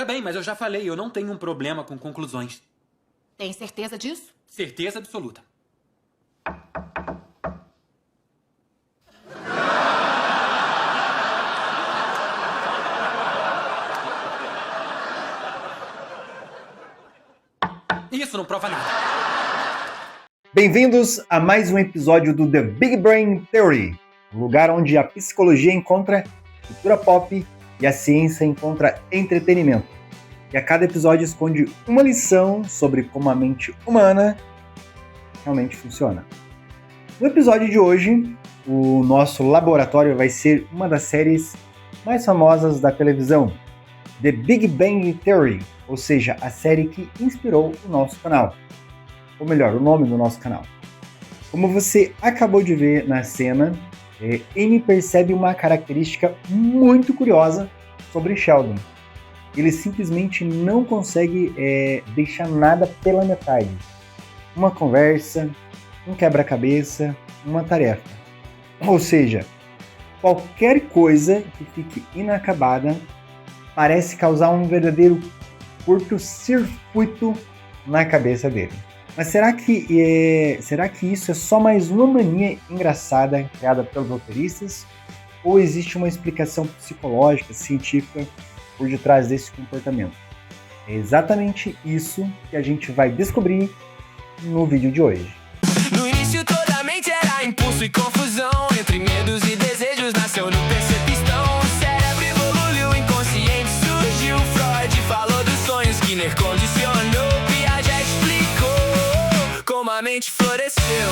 Tá bem, mas eu já falei, eu não tenho um problema com conclusões. Tem certeza disso? Certeza absoluta. Isso não prova nada. Bem-vindos a mais um episódio do The Big Brain Theory, um lugar onde a psicologia encontra cultura pop e a ciência encontra entretenimento. E a cada episódio esconde uma lição sobre como a mente humana realmente funciona. No episódio de hoje, o nosso laboratório vai ser uma das séries mais famosas da televisão, The Big Bang Theory, ou seja, a série que inspirou o nosso canal. Ou melhor, o nome do nosso canal. Como você acabou de ver na cena, Amy percebe uma característica muito curiosa sobre Sheldon. Ele simplesmente não consegue deixar nada pela metade. Uma conversa, um quebra-cabeça, uma tarefa. Ou seja, qualquer coisa que fique inacabada parece causar um verdadeiro curto-circuito na cabeça dele. Mas será que isso é só mais uma mania engraçada criada pelos roteiristas? Ou existe uma explicação psicológica, científica por detrás desse comportamento? É exatamente isso que a gente vai descobrir no vídeo de hoje. No início toda a mente era impulso e confusão, entre medos e desejos nasceu no percepção. O cérebro evoluiu, inconsciente surgiu, Freud falou dos sonhos, Skinner condicionou, Piaget explicou como a mente floresceu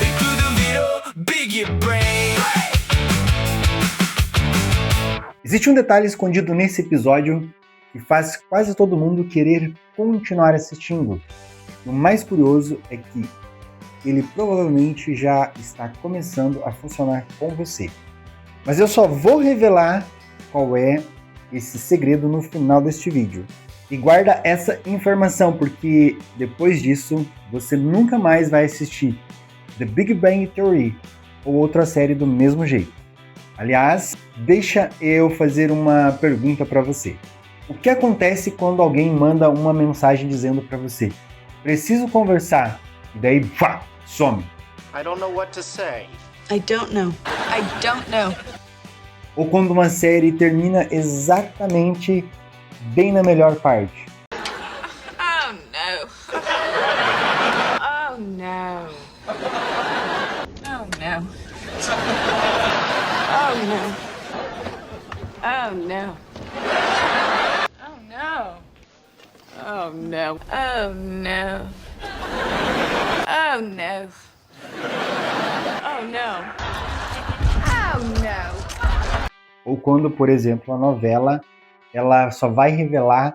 e tudo virou Big Brain. Existe um detalhe escondido nesse episódio que faz quase todo mundo querer continuar assistindo. O mais curioso é que ele provavelmente já está começando a funcionar com você. Mas eu só vou revelar qual é esse segredo no final deste vídeo. E guarda essa informação, porque depois disso você nunca mais vai assistir The Big Bang Theory ou outra série do mesmo jeito. Aliás, deixa eu fazer uma pergunta para você. O que acontece quando alguém manda uma mensagem dizendo para você: preciso conversar, e daí, pá, some? I don't know what to say. I don't know. I don't know. Ou quando uma série termina exatamente bem na melhor parte? Oh no. Oh no. Oh no. Oh no. Oh no. Oh no. Oh no. Oh no. Oh no. Oh no. Oh no. Ou quando, por exemplo, a novela ela só vai revelar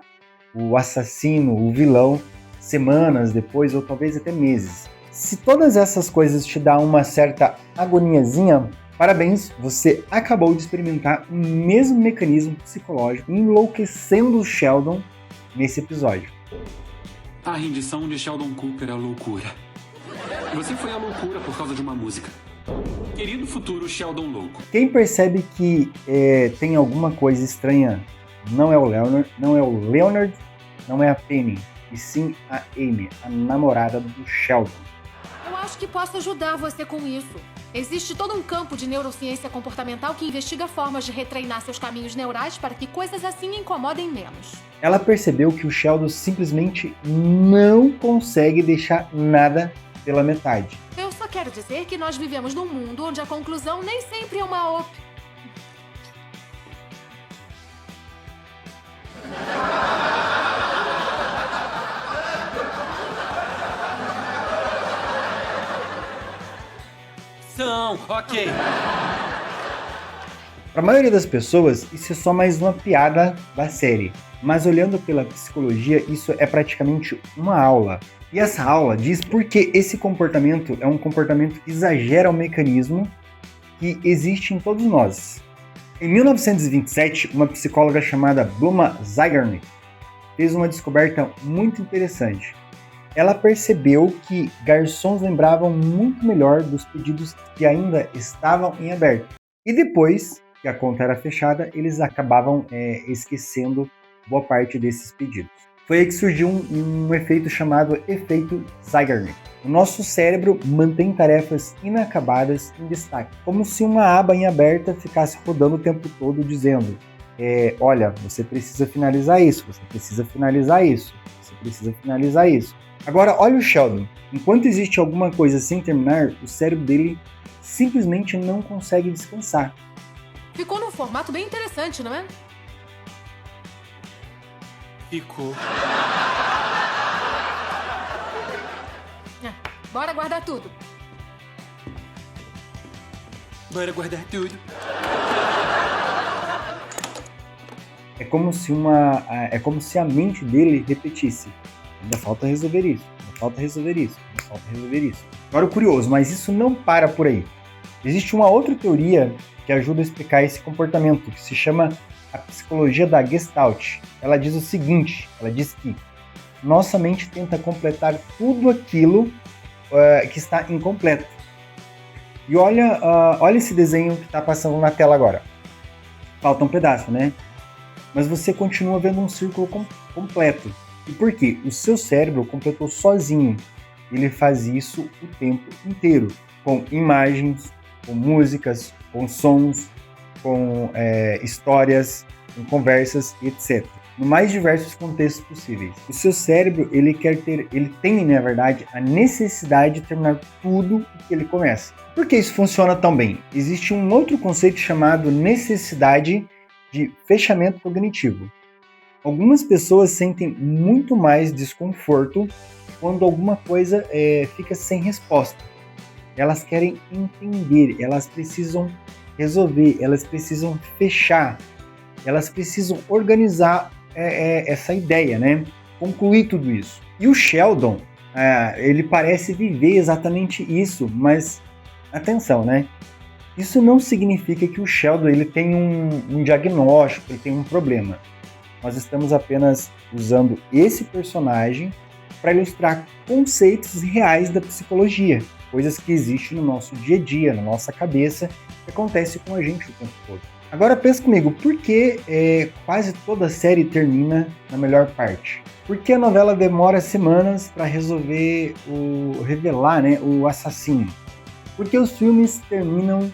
o assassino, o vilão, semanas depois ou talvez até meses. Se todas essas coisas te dão uma certa agoniazinha, parabéns, você acabou de experimentar o mesmo mecanismo psicológico enlouquecendo o Sheldon nesse episódio. A rendição de Sheldon Cooper é loucura. Você foi a loucura por causa de uma música. Querido futuro Sheldon louco. Quem percebe que tem alguma coisa estranha não é o Leonard, não é a Penny, e sim a Amy, a namorada do Sheldon. Eu acho que posso ajudar você com isso. Existe todo um campo de neurociência comportamental que investiga formas de retreinar seus caminhos neurais para que coisas assim incomodem menos. Ela percebeu que o Sheldon simplesmente não consegue deixar nada pela metade. Eu só quero dizer que nós vivemos num mundo onde a conclusão nem sempre é uma Ok. Para a maioria das pessoas, isso é só mais uma piada da série. Mas olhando pela psicologia, isso é praticamente uma aula. E essa aula diz por que esse comportamento é um comportamento que exagera o mecanismo que existe em todos nós. Em 1927, uma psicóloga chamada Blooma Zeigarnik fez uma descoberta muito interessante. Ela percebeu que garçons lembravam muito melhor dos pedidos que ainda estavam em aberto. E depois que a conta era fechada, eles acabavam esquecendo boa parte desses pedidos. Foi aí que surgiu um efeito chamado efeito Zeigarnik. O nosso cérebro mantém tarefas inacabadas em destaque, como se uma aba em aberta ficasse rodando o tempo todo dizendo: olha, você precisa finalizar isso, você precisa finalizar isso, você precisa finalizar isso. Agora, olha o Sheldon. Enquanto existe alguma coisa sem terminar, o cérebro dele simplesmente não consegue descansar. Ficou num formato bem interessante, não é? Ficou. Bora guardar tudo. Bora guardar tudo. É como se a mente dele repetisse: ainda falta resolver isso, ainda falta resolver isso, ainda falta resolver isso. Agora, o curioso, mas isso não para por aí. Existe uma outra teoria que ajuda a explicar esse comportamento, que se chama a psicologia da Gestalt. Ela diz o seguinte: ela diz que nossa mente tenta completar tudo aquilo que está incompleto. E olha esse desenho que está passando na tela agora. Falta um pedaço, né? Mas você continua vendo um círculo completo. E por quê? O seu cérebro completou sozinho. Ele faz isso o tempo inteiro, com imagens, com músicas, com sons, com histórias, com conversas, etc. No mais diversos contextos possíveis. O seu cérebro, ele tem, na verdade, a necessidade de terminar tudo o que ele começa. Por que isso funciona tão bem? Existe um outro conceito chamado necessidade de fechamento cognitivo. Algumas pessoas sentem muito mais desconforto quando alguma coisa fica sem resposta. Elas querem entender, elas precisam resolver, elas precisam fechar, elas precisam organizar essa ideia, né? Concluir tudo isso. E o Sheldon, ele parece viver exatamente isso, mas atenção, né? Isso não significa que o Sheldon ele tem um diagnóstico, ele tem um problema. Nós estamos apenas usando esse personagem para ilustrar conceitos reais da psicologia, coisas que existem no nosso dia a dia, na nossa cabeça, que acontece com a gente o tempo todo. Agora pensa comigo, por que quase toda a série termina na melhor parte? Por que a novela demora semanas para revelar, né, o assassino? Por que os filmes terminam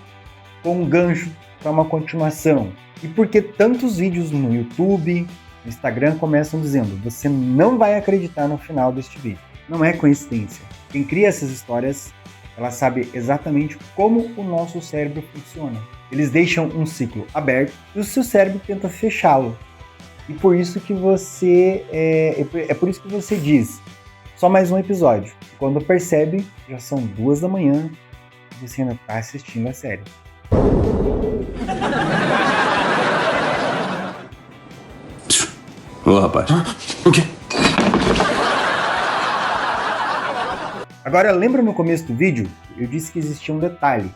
com um gancho para uma continuação? E por que tantos vídeos no YouTube, no Instagram começam dizendo: você não vai acreditar no final deste vídeo? Não é coincidência. Quem cria essas histórias, ela sabe exatamente como o nosso cérebro funciona. Eles deixam um ciclo aberto e o seu cérebro tenta fechá-lo. E por isso que você por isso que você diz: só mais um episódio. E quando percebe, já são 2 da manhã e você ainda está assistindo a série. Ô, rapaz. O quê? Agora, lembra no começo do vídeo? Eu disse que existia um detalhe.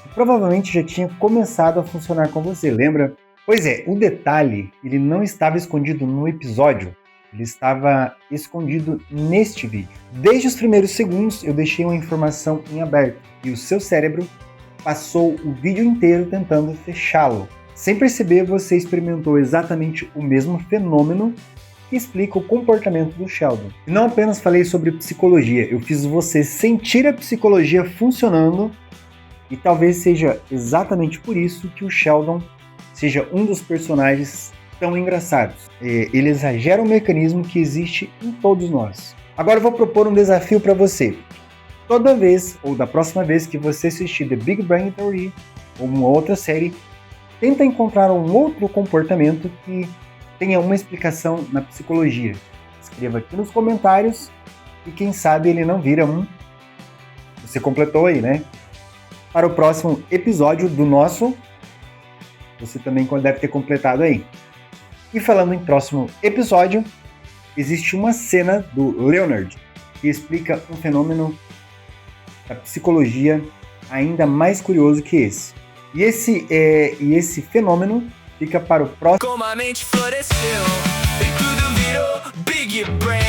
Que provavelmente já tinha começado a funcionar com você, lembra? Pois é, o detalhe, ele não estava escondido no episódio. Ele estava escondido neste vídeo. Desde os primeiros segundos, eu deixei uma informação em aberto. E o seu cérebro passou o vídeo inteiro tentando fechá-lo. Sem perceber, você experimentou exatamente o mesmo fenômeno que explica o comportamento do Sheldon. E não apenas falei sobre psicologia, eu fiz você sentir a psicologia funcionando, e talvez seja exatamente por isso que o Sheldon seja um dos personagens tão engraçados. Ele exagera o mecanismo que existe em todos nós. Agora eu vou propor um desafio para você. Toda vez, ou da próxima vez que você assistir The Big Bang Theory, ou uma outra série, tenta encontrar um outro comportamento que tenha uma explicação na psicologia. Escreva aqui nos comentários e quem sabe ele não vira um... Você completou aí, né? Para o próximo episódio do nosso... Você também deve ter completado aí. E falando em próximo episódio, existe uma cena do Leonard que explica um fenômeno da psicologia ainda mais curioso que esse. E esse fenômeno fica para o próximo... Como a mente floresceu e tudo virou Big Brain.